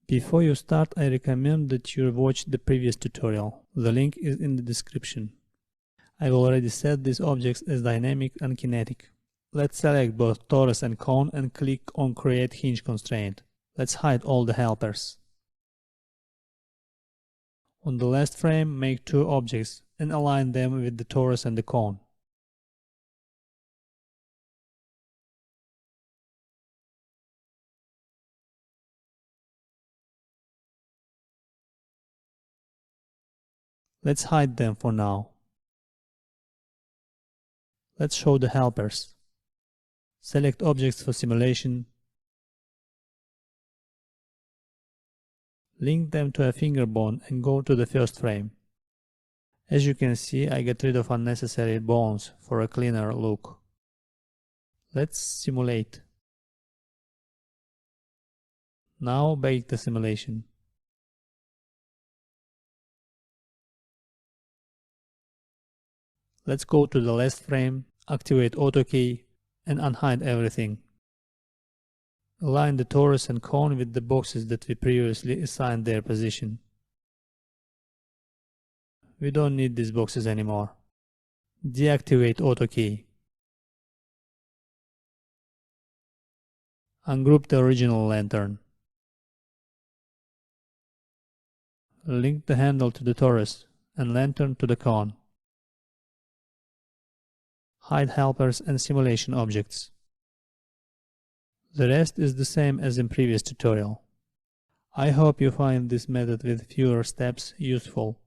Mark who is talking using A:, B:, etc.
A: Before you start, I recommend that you watch the previous tutorial. The link is in the description. I've already set these objects as dynamic and kinetic. Let's select both torus and cone and click on Create Hinge Constraint. Let's hide all the helpers. On the last frame, make two objects and align them with the torus and the cone. Let's hide them for now. Let's show the helpers. Select objects for simulation. Link them to a finger bone and go to the first frame. As you can see, I get rid of unnecessary bones for a cleaner look. Let's simulate. Now bake the simulation. Let's go to the last frame, activate Auto Key and unhide everything. Align the torus and cone with the boxes that we previously assigned their position. We don't need these boxes anymore. Deactivate Auto Key. Ungroup the original lantern. Link the handle to the torus and lantern to the cone. Hide helpers and simulation objects. The rest is the same as in previous tutorial. I hope you find this method with fewer steps useful.